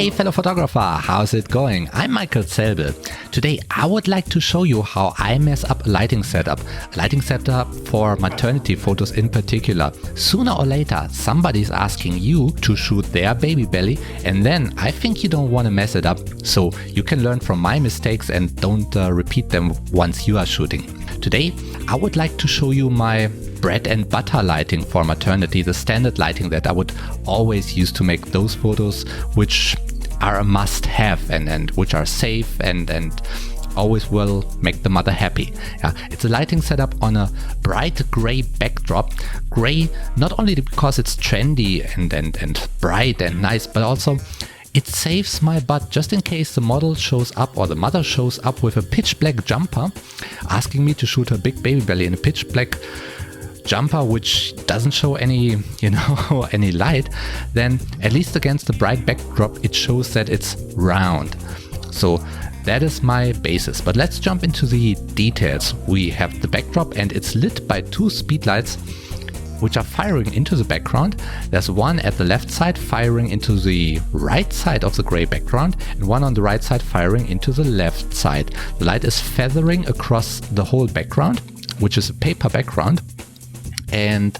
Hey fellow photographer, how's it going? I'm Michael Zelbel. Today I would like to show you how I mess up a lighting setup for maternity photos in particular. Sooner or later somebody's asking you to shoot their baby belly, and then I think you don't want to mess it up, so you can learn from my mistakes and don't repeat them once you are shooting. Today I would like to show you my bread and butter lighting for maternity, the standard lighting that I would always use to make those photos which are a must-have and which are safe and always will make the mother happy. It's a lighting setup on a bright gray backdrop. Gray not only because it's trendy and bright and nice, but also it saves my butt just in case the model shows up or the mother shows up with a pitch black jumper asking me to shoot her big baby belly in a pitch black jumper which doesn't show any any light. Then at least against the bright backdrop it shows that it's round. So that is my basis, but let's jump into the details. We have the backdrop and it's lit by two speedlights which are firing into the background. There's one at the left side firing into the right side of the gray background and one on the right side firing into the left side. The light is feathering across the whole background, which is a paper background. And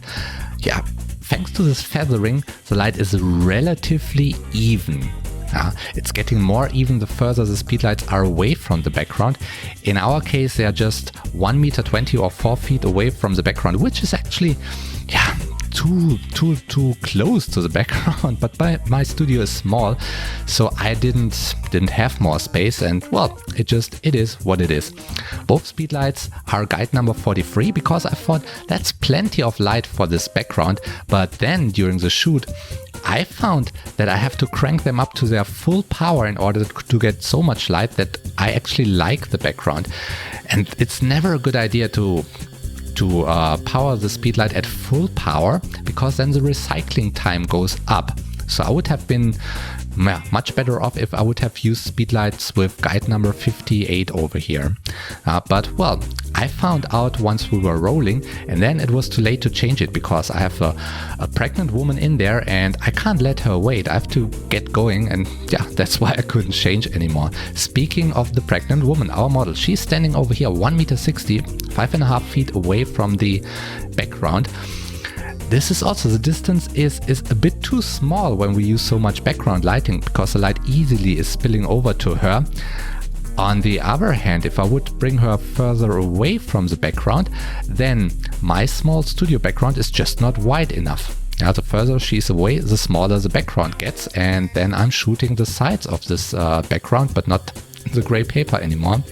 yeah, thanks to this feathering, the light is relatively even. It's getting more even the further the speedlights are away from the background. In our case, they are just 1.20 meters or 4 feet away from the background, which is actually too close to the background. But my studio is small, so I didn't have more space, and well, it is what it is. Both speedlights are guide number 43 because I thought that's plenty of light for this background. But then during the shoot I found that I have to crank them up to their full power in order to get so much light that I actually like the background. And it's never a good idea to power the speedlight at full power, because then the recycling time goes up. So I would have been much better off if I would have used speedlights with guide number 58 over here. But well, I found out once we were rolling, and then it was too late to change it because I have a pregnant woman in there and I can't let her wait. I have to get going, and yeah, that's why I couldn't change anymore. Speaking of the pregnant woman, our model, she's standing over here 1.60 meters, 5.5 feet away from the background. This is also, the distance is a bit too small when we use so much background lighting, because the light easily is spilling over to her. On the other hand, if I would bring her further away from the background, then my small studio background is just not wide enough. The further she's away, the smaller the background gets, and then I'm shooting the sides of this background, but not the gray paper anymore.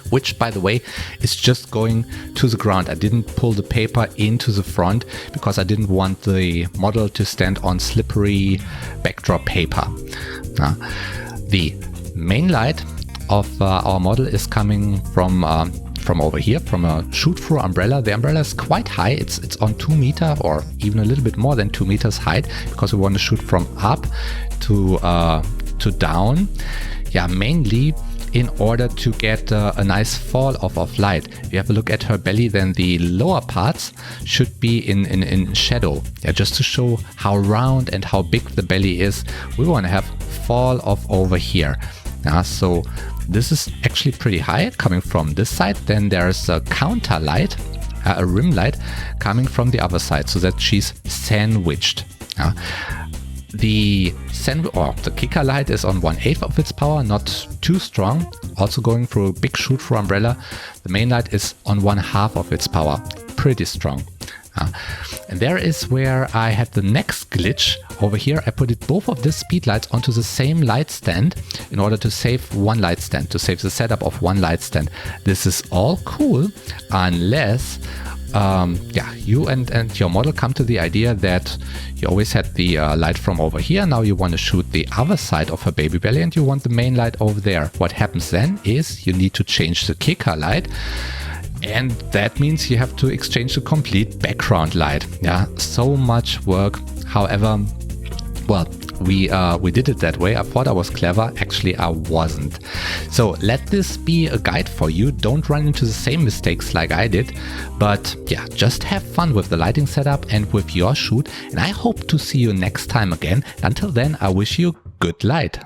Which, by the way, is just going to the ground. I didn't pull the paper into the front because I didn't want the model to stand on slippery backdrop paper. The main light of our model is coming from over here, from a shoot-through umbrella. The umbrella is quite high. It's on 2 meters or even a little bit more than 2 meters height, because we want to shoot from up to down. Yeah, mainly in order to get a nice fall off of light. If you have a look at her belly, then the lower parts should be in shadow. Just to show how round and how big the belly is, we want to have fall off over here. So this is actually pretty high coming from this side. Then there's a counter light, a rim light coming from the other side, so that she's sandwiched. The kicker light is on 1/8 of its power, not too strong. Also going through a big shoot-through umbrella. The main light is on 1/2 of its power, pretty strong. And there is where I had the next glitch. Over here I put both of these speedlights onto the same light stand in order to save one light stand, to save the setup of one light stand. This is all cool unless you and your model come to the idea that you always had the light from over here. Now you want to shoot the other side of her baby belly and you want the main light over there. What happens then is you need to change the kicker light, and that means you have to exchange the complete background light. So much work. However, well, we did it that way. I thought I was clever. Actually, I wasn't. So let this be a guide for you. Don't run into the same mistakes like I did. But yeah, just have fun with the lighting setup and with your shoot. And I hope to see you next time again. Until then, I wish you good light.